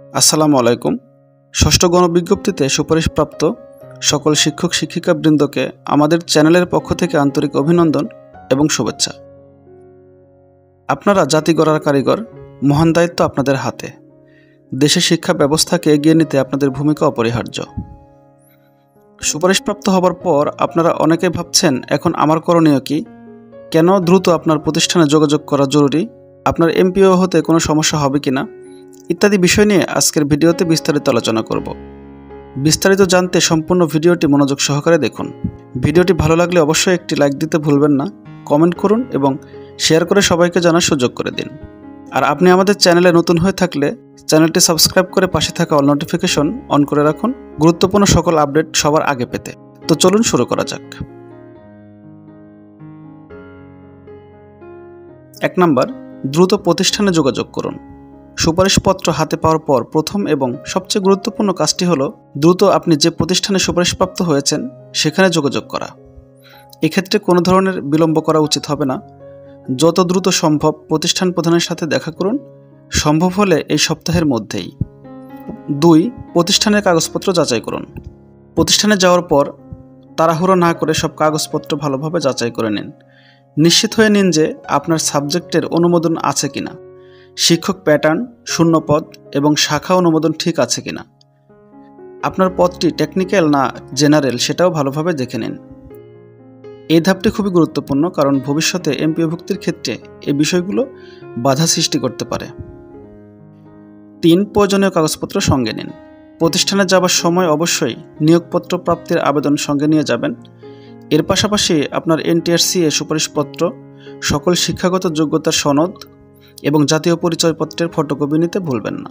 আসসালামু আলাইকুম। ষষ্ঠ গণবিজ্ঞপ্তিতে সুপারিশপ্রাপ্ত সকল শিক্ষক শিক্ষিকাবৃন্দকে আমাদের চ্যানেলের পক্ষ থেকে আন্তরিক অভিনন্দন এবং শুভেচ্ছা। আপনারা জাতি গড়ার কারিগর, মহান দায়িত্ব আপনাদের হাতে। দেশের শিক্ষা ব্যবস্থাকে এগিয়ে নিতে আপনাদের ভূমিকা অপরিহার্য। সুপারিশপ্রাপ্ত হবার পর আপনারা অনেকে ভাবছেন, এখন আমার করণীয় কি? কেন দ্রুত আপনার প্রতিষ্ঠানে যোগাযোগ করা জরুরি? আপনার এমপিও হতে কোনো সমস্যা হবে কিনা ইত্যাদি বিষয় নিয়ে আজকের ভিডিওতে বিস্তারিত আলোচনা করব। বিস্তারিত জানতে সম্পূর্ণ ভিডিওটি মনোযোগ সহকারে দেখুন। ভিডিওটি ভালো লাগলে অবশ্যই একটি লাইক দিতে ভুলবেন না, কমেন্ট করুন এবং শেয়ার করে সবাইকে জানার সুযোগ করে দিন। আর আপনি আমাদের চ্যানেলে নতুন হয়ে থাকলে চ্যানেলটি সাবস্ক্রাইব করে পাশে থাকা অল নোটিফিকেশন অন করে রাখুন, গুরুত্বপূর্ণ সকল আপডেট সবার আগে পেতে। তো চলুন শুরু করা যাক। 1 নাম্বার, দ্রুত প্রতিষ্ঠানে যোগাযোগ করুন। সুপারিশপত্র হাতে পাওয়ার পর প্রথম এবং সবচেয়ে গুরুত্বপূর্ণ কাজটি হলো দ্রুত আপনি যে প্রতিষ্ঠানে সুপারিশপ্রাপ্ত হয়েছেন সেখানে যোগাযোগ করা। এক্ষেত্রে কোনো ধরনের বিলম্ব করা উচিত হবে না। যত দ্রুত সম্ভব প্রতিষ্ঠান প্রধানের সাথে দেখা করুন, সম্ভব হলে এই সপ্তাহের মধ্যেই। 2, প্রতিষ্ঠানের কাগজপত্র যাচাই করুন। প্রতিষ্ঠানে যাওয়ার পর তাড়াহুড়ো না করে সব কাগজপত্র ভালোভাবে যাচাই করে নিন। নিশ্চিত হয়ে নিন যে আপনার সাবজেক্টের অনুমোদন আছে কিনা, শিক্ষক প্যাটার্ন, শূন্যপদ এবং শাখা অনুমোদন ঠিক আছে কিনা, আপনার পদটি টেকনিক্যাল না জেনারেল সেটাও ভালোভাবে দেখে নিন। এই ধাপটি খুবই গুরুত্বপূর্ণ, কারণ ভবিষ্যতে এমপিওভুক্তির ক্ষেত্রে এই বিষয়গুলো বাধা সৃষ্টি করতে পারে। 3, প্রয়োজনীয় কাগজপত্র সঙ্গে নিন। প্রতিষ্ঠানে যাবার সময় অবশ্যই নিয়োগপত্র প্রাপ্তির আবেদন সঙ্গে নিয়ে যাবেন। এর পাশাপাশি আপনার NTRCA সুপারিশপত্র, সকল শিক্ষাগত যোগ্যতার সনদ এবং জাতীয় পরিচয়পত্রের ফটোকপি নিতে ভুলবেন না।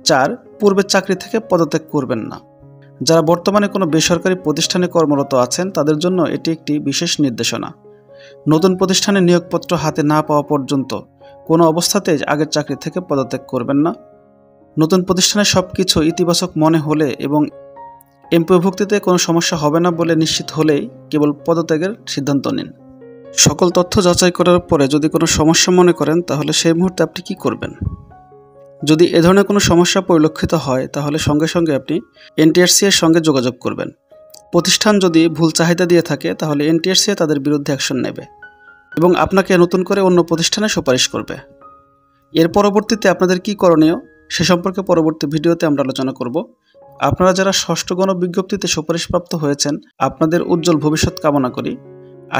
4, পূর্বের চাকরি থেকে পদত্যাগ করবেন না। যারা বর্তমানে কোনো বেসরকারি প্রতিষ্ঠানে কর্মরত আছেন তাদের জন্য এটি একটি বিশেষ নির্দেশনা। নতুন প্রতিষ্ঠানে নিয়োগপত্র হাতে না পাওয়া পর্যন্ত কোনো অবস্থাতেই আগের চাকরি থেকে পদত্যাগ করবেন না। নতুন প্রতিষ্ঠানে সব কিছু ইতিবাচক মনে হলে এবং এমপিওভুক্তিতে কোনো সমস্যা হবে না বলে নিশ্চিত হলেই কেবল পদত্যাগের সিদ্ধান্ত নিন। সকল তথ্য যাচাই করার পরে যদি কোনো সমস্যা মনে করেন তাহলে সেই মুহূর্তে আপনি কি করবেন? যদি এ ধরনের কোনো সমস্যা পরিলক্ষিত হয় তাহলে সঙ্গে সঙ্গে আপনি NTRCA এর সঙ্গে যোগাযোগ করবেন। প্রতিষ্ঠান যদি ভুল চাহিদা দিয়ে থাকে তাহলে NTRCA তাদের বিরুদ্ধে অ্যাকশন নেবে এবং আপনাকে নতুন করে অন্য প্রতিষ্ঠানে সুপারিশ করবে। এর পরবর্তীতে আপনাদের কি করণীয় সে সম্পর্কে পরবর্তী ভিডিওতে আমরা আলোচনা করব। আপনারা যারা ষষ্ঠ গণবিজ্ঞপ্তিতে সুপারিশপ্রাপ্ত হয়েছেন, আপনাদের উজ্জ্বল ভবিষ্যৎ কামনা করি।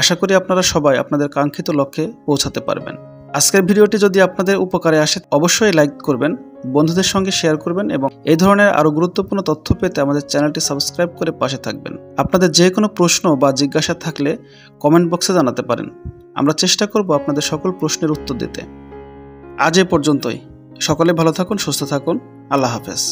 আশা করি আপনারা সবাই আপনাদের কাঙ্ক্ষিত লক্ষ্যে পৌঁছাতে পারবেন। আজকের ভিডিওটি যদি আপনাদের উপকারে আসে অবশ্যই লাইক করবেন, বন্ধুদের সঙ্গে শেয়ার করবেন এবং এই ধরনের আরও গুরুত্বপূর্ণ তথ্য পেতে আমাদের চ্যানেলটি সাবস্ক্রাইব করে পাশে থাকবেন। আপনাদের যে কোনো প্রশ্ন বা জিজ্ঞাসা থাকলে কমেন্ট বক্সে জানাতে পারেন। আমরা চেষ্টা করব আপনাদের সকল প্রশ্নের উত্তর দিতে। আজ এ পর্যন্তই। সকলে ভালো থাকুন, সুস্থ থাকুন। আল্লাহ হাফেজ।